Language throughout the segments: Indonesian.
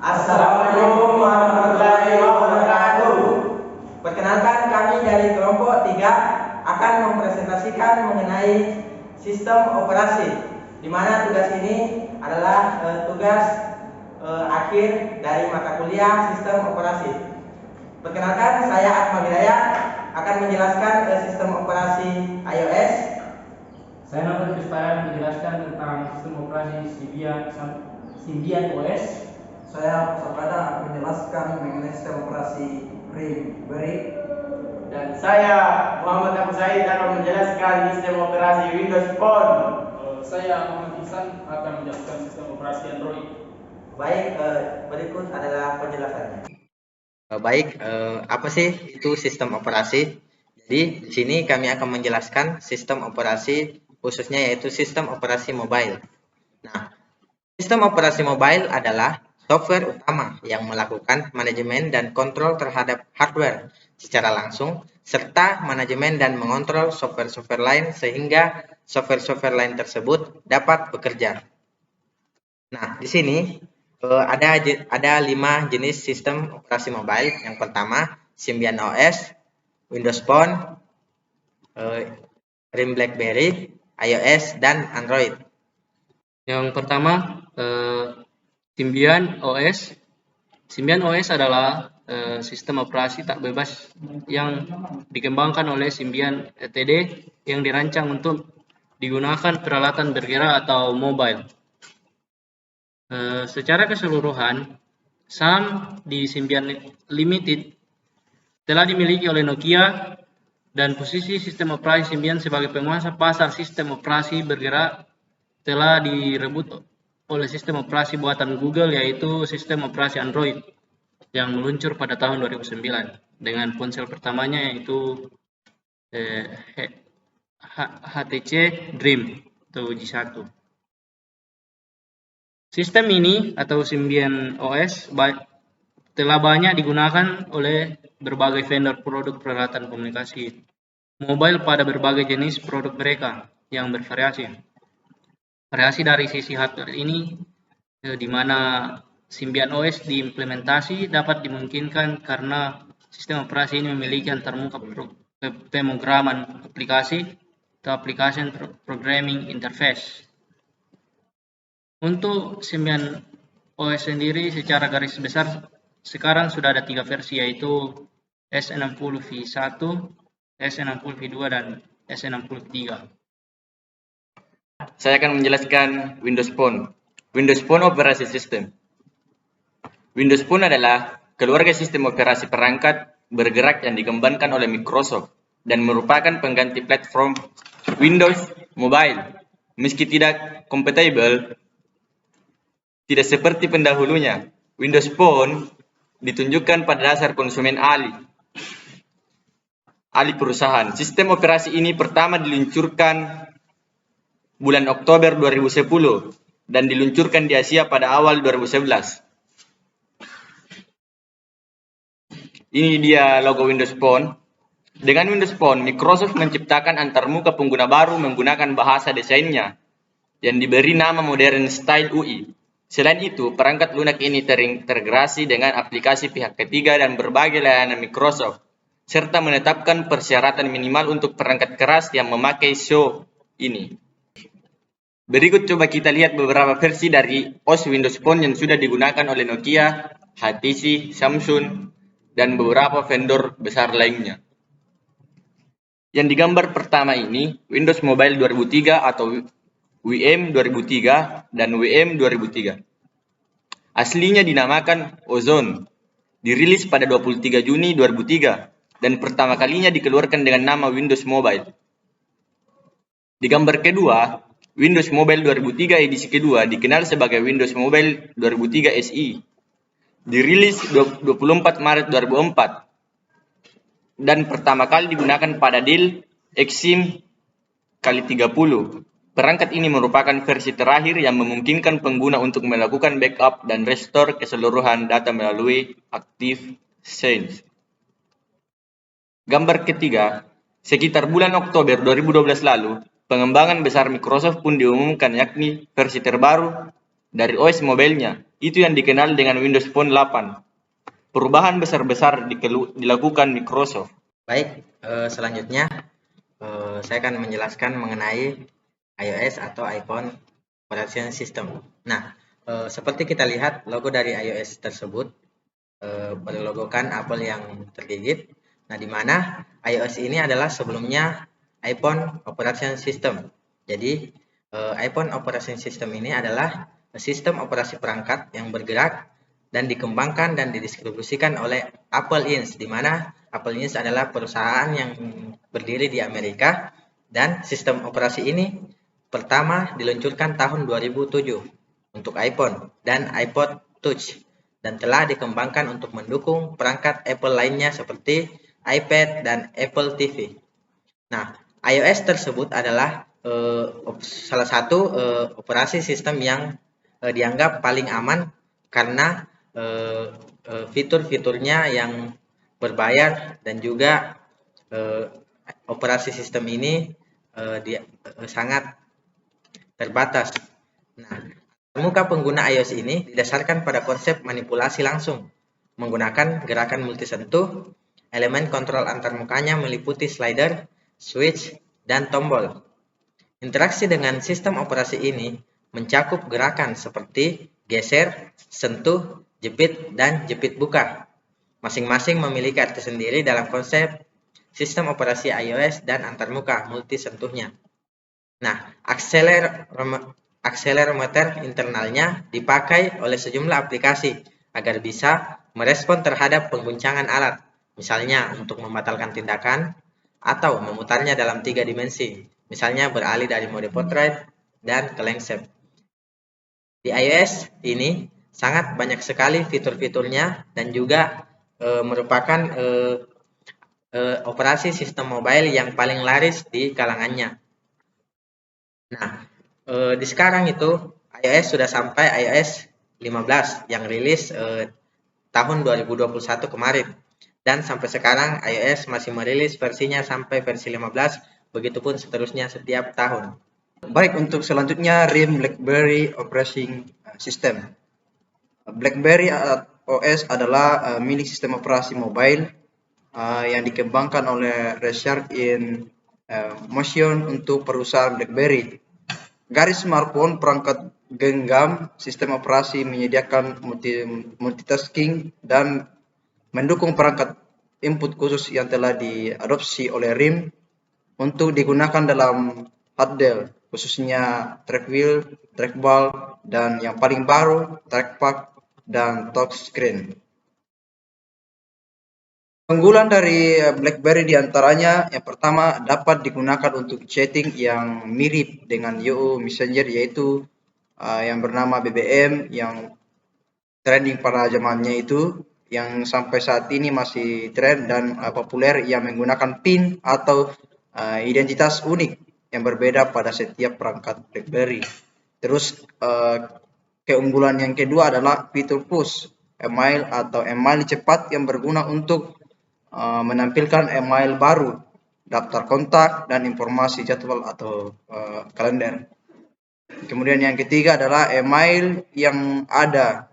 Assalamualaikum warahmatullahi wabarakatuh. Perkenalkan, kami dari kelompok 3 akan mempresentasikan mengenai sistem operasi, di mana tugas ini adalah tugas akhir dari mata kuliah sistem operasi. Perkenalkan, saya Akmal Hidayat akan menjelaskan sistem operasi iOS. Saya Nova Krispayan menjelaskan tentang sistem operasi Symbian OS. Saya Sapada akan menjelaskan mengenai sistem operasi RIM. Dan saya Muhammad Abu Said akan menjelaskan sistem operasi Windows Phone. Saya Muhammad Ihsan akan menjelaskan sistem operasi Android. Baik, berikut adalah penjelasannya. Apa sih itu sistem operasi? Jadi di sini kami akan menjelaskan sistem operasi khususnya yaitu sistem operasi mobile. Nah, sistem operasi mobile adalah software utama yang melakukan manajemen dan kontrol terhadap hardware secara langsung, serta manajemen dan mengontrol software-software lain sehingga software-software lain tersebut dapat bekerja. Nah, di sini ada 5 jenis sistem operasi mobile. Yang pertama, Symbian OS, Windows Phone, RIM BlackBerry, iOS, dan Android. Yang pertama, Symbian OS. Symbian OS adalah sistem operasi tak bebas yang dikembangkan oleh Symbian Ltd yang dirancang untuk digunakan peralatan bergerak atau mobile. Secara keseluruhan, saham di Symbian Limited telah dimiliki oleh Nokia, dan posisi sistem operasi Symbian sebagai penguasa pasar sistem operasi bergerak telah direbut oleh sistem operasi buatan Google, yaitu sistem operasi Android yang meluncur pada tahun 2009 dengan ponsel pertamanya yaitu HTC Dream atau G1. Sistem ini atau Symbian OS telah banyak digunakan oleh berbagai vendor produk peralatan komunikasi mobile pada berbagai jenis produk mereka yang bervariasi. Variasi dari sisi hardware ini, di mana Symbian OS diimplementasi dapat dimungkinkan karena sistem operasi ini memiliki antarmuka pemrograman aplikasi atau application programming interface. Untuk Symbian OS sendiri secara garis besar sekarang sudah ada 3 versi, yaitu S60v1, S60v2, dan S60v3. Saya akan menjelaskan Windows Phone. Windows Phone Operasi System. Windows Phone adalah keluarga sistem operasi perangkat bergerak yang dikembangkan oleh Microsoft dan merupakan pengganti platform Windows Mobile. Meski tidak kompatibel, tidak seperti pendahulunya, Windows Phone ditunjukkan pada dasar konsumen ahli perusahaan. Sistem operasi ini pertama diluncurkan bulan Oktober 2010 dan diluncurkan di Asia pada awal 2011. Ini dia logo Windows Phone. Dengan Windows Phone, Microsoft menciptakan antarmuka pengguna baru menggunakan bahasa desainnya yang diberi nama Modern Style UI. Selain itu, perangkat lunak ini terintegrasi dengan aplikasi pihak ketiga dan berbagai layanan Microsoft, serta menetapkan persyaratan minimal untuk perangkat keras yang memakai show ini. Berikut coba kita lihat beberapa versi dari OS Windows Phone yang sudah digunakan oleh Nokia, HTC, Samsung, dan beberapa vendor besar lainnya. Yang digambar pertama ini, Windows Mobile 2003 atau WM 2003 dan WM 2003. Aslinya dinamakan Ozone. Dirilis pada 23 Juni 2003 dan pertama kalinya dikeluarkan dengan nama Windows Mobile. Di gambar kedua, Windows Mobile 2003 edisi kedua dikenal sebagai Windows Mobile 2003 SE. Dirilis 24 Maret 2004 dan pertama kali digunakan pada Dell Exim x30. Perangkat ini merupakan versi terakhir yang memungkinkan pengguna untuk melakukan backup dan restore keseluruhan data melalui Active Sync. Gambar ketiga, sekitar bulan Oktober 2012 lalu, pengembangan besar Microsoft pun diumumkan, yakni versi terbaru dari OS mobilenya. Itu yang dikenal dengan Windows Phone 8. Perubahan besar-besar dilakukan Microsoft. Baik, selanjutnya saya akan menjelaskan mengenai iOS atau iPhone Operation System. Nah, seperti kita lihat logo dari iOS tersebut berlogokan apel yang tergigit. Nah, di mana iOS ini adalah sebelumnya iPhone Operation System. Jadi, iPhone Operation System ini adalah sistem operasi perangkat yang bergerak dan dikembangkan dan didistribusikan oleh Apple Inc., di mana Apple Inc. adalah perusahaan yang berdiri di Amerika, dan sistem operasi ini pertama diluncurkan tahun 2007 untuk iPhone dan iPod Touch, dan telah dikembangkan untuk mendukung perangkat Apple lainnya seperti iPad dan Apple TV. Nah, iOS tersebut adalah salah satu operasi sistem yang dianggap paling aman karena fitur-fiturnya yang berbayar, dan juga operasi sistem ini sangat terbatas. Nah, muka pengguna iOS ini didasarkan pada konsep manipulasi langsung menggunakan gerakan multisentuh. Elemen kontrol antarmukanya meliputi slider, switch, dan tombol. Interaksi dengan sistem operasi ini mencakup gerakan seperti geser, sentuh, jepit, dan jepit buka. Masing-masing memiliki arti sendiri dalam konsep sistem operasi iOS dan antarmuka multi sentuhnya. Nah, akselerometer internalnya dipakai oleh sejumlah aplikasi agar bisa merespon terhadap pengguncangan alat, misalnya untuk membatalkan tindakan atau memutarnya dalam 3 dimensi, misalnya beralih dari mode portrait dan ke landscape. Di iOS ini sangat banyak sekali fitur-fiturnya dan juga merupakan operasi sistem mobile yang paling laris di kalangannya. Nah, di sekarang itu iOS sudah sampai iOS 15 yang rilis tahun 2021 kemarin, dan sampai sekarang iOS masih merilis versinya sampai versi 15, begitupun seterusnya setiap tahun. Baik, untuk selanjutnya RIM BlackBerry Operating System. BlackBerry OS adalah milik sistem operasi mobile yang dikembangkan oleh Research in Motion untuk perusahaan BlackBerry. Garis smartphone perangkat genggam, sistem operasi menyediakan multitasking dan mendukung perangkat input khusus yang telah diadopsi oleh RIM untuk digunakan dalam hardware, khususnya trackwheel, trackball, dan yang paling baru trackpad dan touchscreen. Keunggulan dari BlackBerry diantaranya, yang pertama dapat digunakan untuk chatting yang mirip dengan YOLO Messenger, yaitu yang bernama BBM yang trending pada zamannya itu, yang sampai saat ini masih tren dan populer, yang menggunakan PIN atau identitas unik yang berbeda pada setiap perangkat BlackBerry. Terus keunggulan yang kedua adalah fitur push email atau email cepat yang berguna untuk menampilkan email baru, daftar kontak, dan informasi jadwal atau kalender. Kemudian yang ketiga adalah email yang ada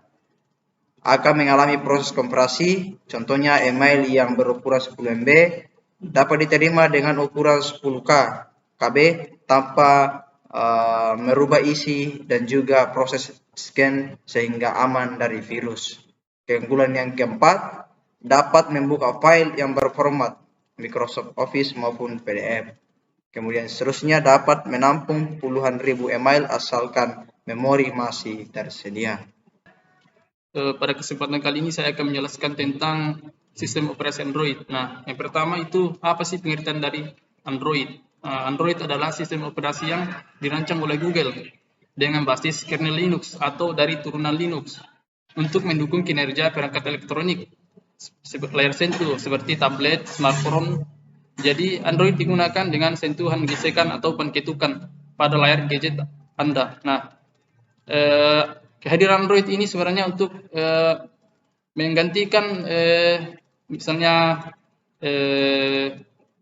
akan mengalami proses kompresi. Contohnya email yang berukuran 10 MB dapat diterima dengan ukuran 10 KB tanpa merubah isi dan juga proses scan sehingga aman dari virus. Keunggulan yang keempat, dapat membuka file yang berformat Microsoft Office maupun PDF. Kemudian seterusnya dapat menampung puluhan ribu email asalkan memori masih tersedia. Pada kesempatan kali ini saya akan menjelaskan tentang sistem operasi Android. Nah, yang pertama itu apa sih pengertian dari Android? Android adalah sistem operasi yang dirancang oleh Google dengan basis kernel Linux atau dari turunan Linux untuk mendukung kinerja perangkat elektronik layar sentuh seperti tablet, smartphone. Jadi Android digunakan dengan sentuhan gesekan atau penketukan pada layar gadget Anda. Nah, kehadiran Android ini sebenarnya untuk menggantikan misalnya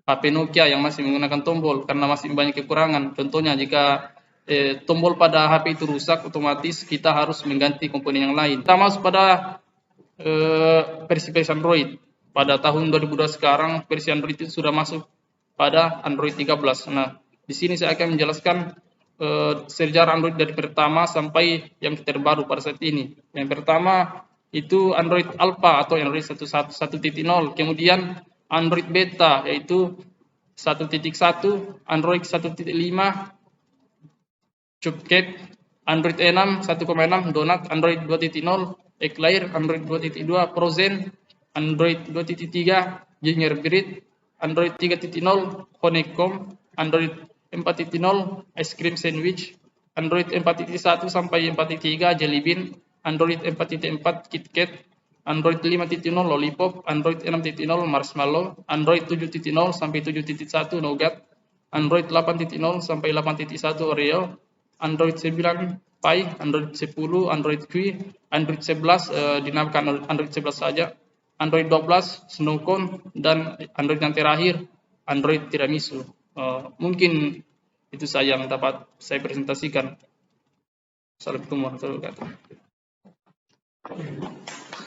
HP Nokia yang masih menggunakan tombol karena masih banyak kekurangan. Contohnya jika tombol pada HP itu rusak, otomatis kita harus mengganti komponen yang lain. Kita masuk pada versi Android. Pada tahun 2002 sekarang versi Android itu sudah masuk pada Android 13. Nah, di sini saya akan menjelaskan sejarah Android dari pertama sampai yang terbaru pada saat ini. Yang pertama itu Android Alpha atau Android 1.0, kemudian Android Beta yaitu 1.1, Android 1.5, Cupcake, Android 6, 1.6, Donut, Android 2.0, Eclair, Android 2.2, Frozen, Android 2.3, Gingerbread, Android 3.0, Honeycomb, Android 4.0, Ice Cream Sandwich, Android 4.1 sampai 4.3, Jelly Bean, Android 4.4, KitKat, Android 5.0, Lollipop, Android 6.0, Marshmallow, Android 7.0 sampai 7.1, Nougat, Android 8.0 sampai 8.1, Oreo, Android 9 Pie, Android 10, Android Q, Android 11 dinamakan Android 11 saja, Android 12 Snowcone, dan Android yang terakhir Android Tiramisu. Mungkin itu saja yang dapat saya presentasikan. Assalamualaikum warahmatullahi wabarakatuh.